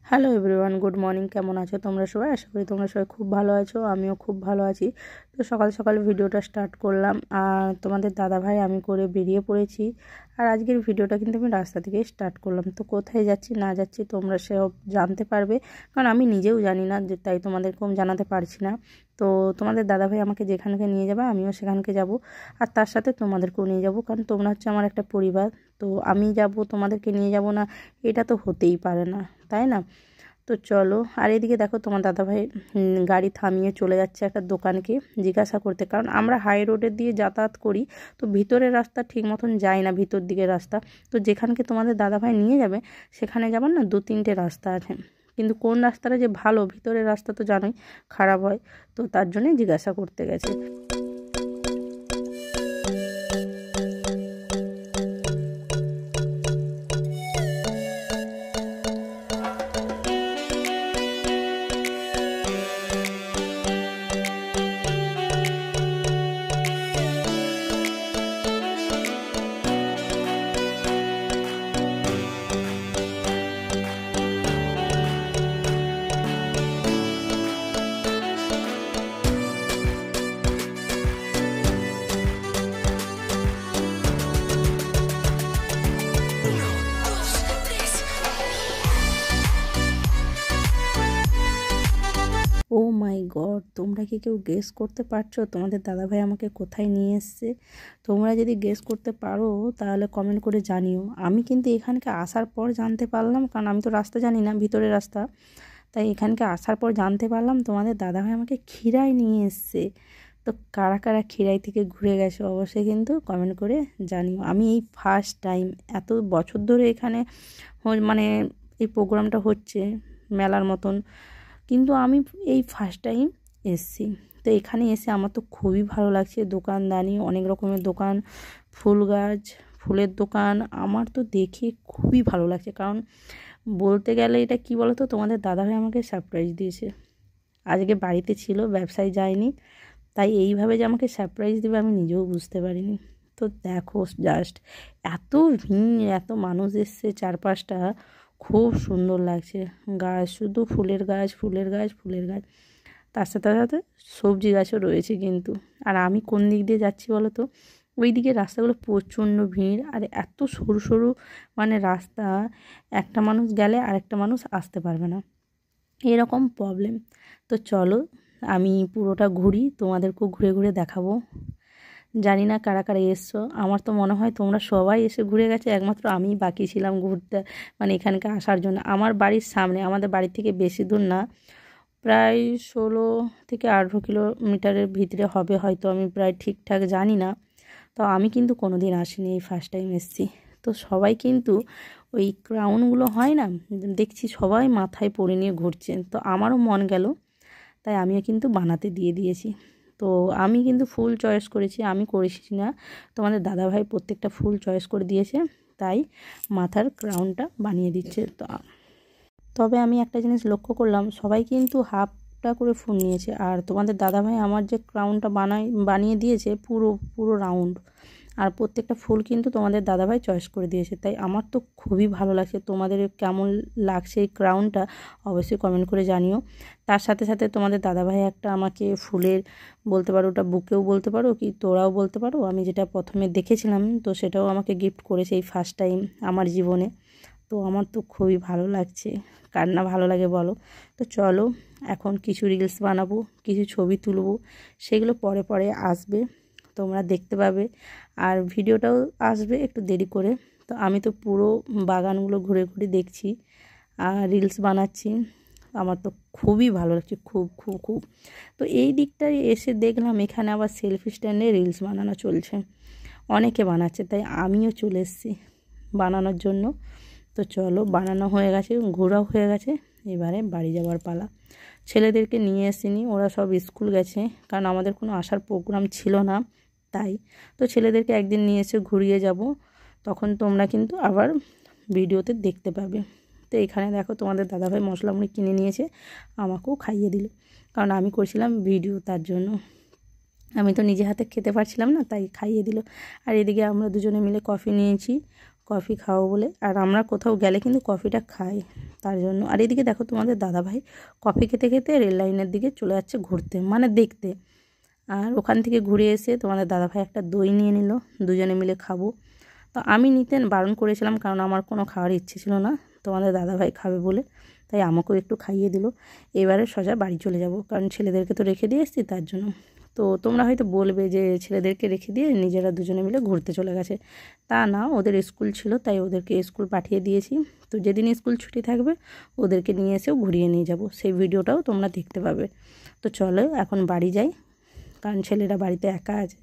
Hello everyone, good morning. কেমন আছো তোমরা সবাই? আশা করি তোমরা সবাই খুব ভালো আছো। আমিও খুব ভালো আছি। তো সকাল সকাল ভিডিওটা স্টার্ট করলাম, আর তোমাদের দাদাভাই আমি করে বেরিয়ে পড়েছি। আর আজকের ভিডিওটা কিন্তু আমি রাস্তা থেকে স্টার্ট করলাম। তো কোথায় যাচ্ছি না যাচ্ছি তোমরা সব জানতে পারবে, কারণ আমি নিজেও জানি না, যে তাই তোমাদেরকেও জানাতে পারছি না। তো তোমাদের দাদাভাই আমাকে যেখানকে নিয়ে যাবে আমিও সেখানকে যাব, আর তার সাথে তোমাদেরকেও নিয়ে যাব, কারণ তোমরা হচ্ছে আমার একটা পরিবার। তো আমি যাব, তোমাদেরকে নিয়ে যাব না, এটা তো হতেই পারে না, তাই না? তো চলো। আর এদিকে দেখো তোমার দাদাভাই গাড়ি থামিয়ে চলে যাচ্ছে একটা দোকানকে জিজ্ঞাসা করতে, কারণ আমরা হাই রোডের দিয়ে যাতায়াত করি, তো ভিতরের রাস্তা ঠিক মতন যায় না, ভিতর দিকের রাস্তা। তো যেখানকে তোমাদের দাদাভাই নিয়ে যাবে সেখানে যাবার না 2-3টে রাস্তা আছে, কিন্তু কোন রাস্তাটা যে ভালো, ভিতরের রাস্তা তো জানোই খারাপ হয়। তো তার জন্যই জিজ্ঞাসা করতে গেছে। ও মাই গড, তোমরা কি কেউ গেস করতে পারছো তোমাদের দাদাভাই আমাকে কোথায় নিয়ে এসছে? তোমরা যদি গেস করতে পারো তাহলে কমেন্ট করে জানিও। আমি কিন্তু এখানকে আসার পর জানতে পারলাম, কারণ আমি তো রাস্তা জানি না, ভিতরের রাস্তা, তাই এখানকে আসার পর জানতে পারলাম তোমাদের দাদাভাই আমাকে ক্ষীরাই নিয়ে এসছে। তো কারা কারা ক্ষীরাই থেকে ঘুরে গেছে অবশ্যই কিন্তু কমেন্ট করে জানিও। আমি এই ফার্স্ট টাইম, এত বছর ধরে এখানে মানে এই প্রোগ্রামটা হচ্ছে মেলার মতন, কিন্তু আমি এই ফার্স্ট টাইম এসছি। তো এখানে এসে আমার তো খুবই ভালো লাগছে। দোকানদানি, অনেক রকমের দোকান, ফুল গাছ, ফুলের দোকান, আমার তো দেখে খুবই ভালো লাগছে। কারণ বলতে গেলে এটা কি বলো তো, তোমাদের দাদাভাই আমাকে সারপ্রাইজ দিয়েছে। আজকে বাড়িতে ছিল, ব্যবসায় যায়নি, তাই এইভাবে যে আমাকে সারপ্রাইজ দেবে আমি নিজেও বুঝতে পারিনি। তো দেখো জাস্ট, এত ভিড়, এত মানুষ এসছে চারপাশটা, খুব সুন্দর লাগছে। গাছ, শুধু ফুলের গাছ, ফুলের গাছ, ফুলের গাছ, তার সাথে সাথে সবজি গাছও রয়েছে কিন্তু। আর আমি কোন দিক দিয়ে যাচ্ছি বলো তো, ওই দিকে রাস্তাগুলো প্রচণ্ড ভিড়, আর এত সরু সরু মানে রাস্তা, একটা মানুষ গেলে আরেকটা মানুষ আসতে পারবে না, এরকম প্রবলেম। তো চলো আমি পুরোটা ঘুরি, তোমাদেরকেও ঘুরে ঘুরে দেখাবো। জানি না কারা কারা এসছো, আমার তো মনে হয় তোমরা সবাই এসে ঘুরে গেছে, একমাত্র আমি বাকি ছিলাম ঘুরতে, মানে এখানকে আসার জন্য। আমার বাড়ির সামনে, আমাদের বাড়ি থেকে বেশি দূর না, প্রায় 16 থেকে 18 কিলোমিটারের ভিতরে হবে হয়তো, আমি প্রায় ঠিকঠাক জানি না। তো আমি কিন্তু কোনো দিন আসিনি, এই ফার্স্ট টাইম এসেছি। তো সবাই কিন্তু ওই ক্রাউনগুলো হয় না, দেখছি সবাই মাথায় পরে নিয়ে ঘুরছেন, তো আমারও মন গেল, তাই আমিও কিন্তু বানাতে দিয়ে দিয়েছি। তো আমি কিন্তু ফুল চয়েস করেছি, আমি করেছি না, তোমাদের দাদাভাই প্রত্যেকটা ফুল চয়েস করে দিয়েছে, তাই মাথার ক্রাউনটা বানিয়ে দিচ্ছে। তো তবে আমি একটা জিনিস লক্ষ্য করলাম, সবাই কিন্তু হাফটা করে ফুল নিয়েছে, আর তোমাদের দাদাভাই আমার যে ক্রাউনটা বানিয়ে দিয়েছে পুরো পুরো রাউন্ড, আর প্রত্যেকটা ফুল কিন্তু তোমাদের দাদাভাই চয়েস করে দিয়েছে, তাই আমার তো খুবই ভালো লাগছে। তোমাদের কেমন লাগছে এই ক্রাউনটা অবশ্যই কমেন্ট করে জানিও। তার সাথে সাথে তোমাদের দাদাভাই একটা আমাকে ফুলের, বলতে পারো ওটা বুকেও বলতে পারো, কি তোড়াও বলতে পারো, আমি যেটা প্রথমে দেখেছিলাম, তো সেটাও আমাকে গিফট করেছে এই ফার্স্ট টাইম আমার জীবনে। তো আমার তো খুবই ভালো লাগছে, কার না ভালো লাগে বলো? তো চলো এখন কিছু রিলস বানাবো, কিছু ছবি তুলবো, সেগুলো পরে পরে আসবে, তোমরা দেখতে পাবে, আর ভিডিওটাও আসবে একটু দেরি করে। তো আমি তো পুরো বাগানগুলো ঘুরে ঘুরে দেখছি আর রিলস বানাচ্ছি, আমার তো খুবই ভালো লাগছে, খুব খুব খুব। তো এই দিকটায় এসে দেখলাম এখানে আবার সেলফি স্ট্যান্ডে রিলস বানানো চলছে, অনেকে বানাচ্ছে, তাই আমিও চলে এসেছি বানানোর জন্য। তো চলো, বানানো হয়ে গেছে, ঘোরাও হয়ে গেছে, এবারে বাড়ি যাওয়ার পালা। ছেলেদেরকে নিয়ে আসিনি, ওরা সব স্কুল গেছে, কারণ আমাদের কোনো আসার প্রোগ্রাম ছিল না, তাই। তো ছেলেদেরকে একদিন নিয়ে এসে ঘুরিয়ে যাব, তখন তোমরা কিন্তু আবার ভিডিওতে দেখতে পাবে। তো এখানে দেখো তোমাদের দাদাভাই মশলা মুড়ি কিনে নিয়েছে, আমাকেও খাইয়ে দিল, কারণ আমি করছিলাম ভিডিও, তার জন্য। আমি তো নিজে হাতে খেতে পারছিলাম না, তাই খাইয়ে দিল। আর এদিকে আমরা দুজনে মিলে কফি নিয়েছি, কফি খাও বলে। আর আমরা কোথাও গেলে কিন্তু কফিটা খাই তার জন্য। আর এদিকে দেখো তোমাদের দাদাভাই কফি খেতে খেতে রেল লাইনের দিকে চলে যাচ্ছে ঘুরতে, মানে দেখতে। আর ওখান থেকে ঘুরে এসে তোমাদের দাদাভাই একটা দই নিয়ে নিল, দুজনে মিলে খাবো। তো আমি নিতে বারণ করেছিলাম, কারণ আমার কোনো খাওয়ার ইচ্ছে ছিল না, তোমাদের দাদাভাই খাবে বলে, তাই আমাকেও একটু খাইয়ে দিল। এবারে সোজা বাড়ি চলে যাব, কারণ ছেলেদেরকে তো রেখে দিয়ে এসেছি তার জন্য। তো তোমরা হয়তো বলবে যে ছেলেদেরকে রেখে দিয়ে নিজেরা দুজনে মিলে ঘুরতে চলে গেছে। তা না, ওদের স্কুল ছিল তাই ওদেরকে স্কুল পাঠিয়ে দিয়েছি। তো যেদিন স্কুল ছুটি থাকবে ওদেরকে নিয়ে এসেও ঘুরিয়ে নিয়ে যাব, সেই ভিডিওটাও তোমরা দেখতে পাবে। তো চলো এখন বাড়ি যাই, কারণ ছেলেরা বাড়িতে একা আছে।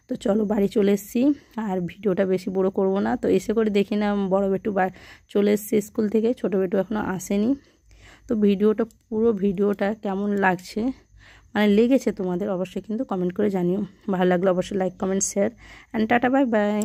তো চলো বাড়ি চলে এসেছি, আর ভিডিওটা বেশি বড় করব না। তো এসে করে দেখি না বড় বেটু চলে এসছে স্কুল থেকে, ছোটো বেটু এখনও আসেনি। তো পুরো ভিডিওটা কেমন লাগছে, মানে লেগেছে তোমাদের, অবশ্যই কিন্তু কমেন্ট করে জানিও। ভালো লাগলে অবশ্যই like comment share and tata bye bye.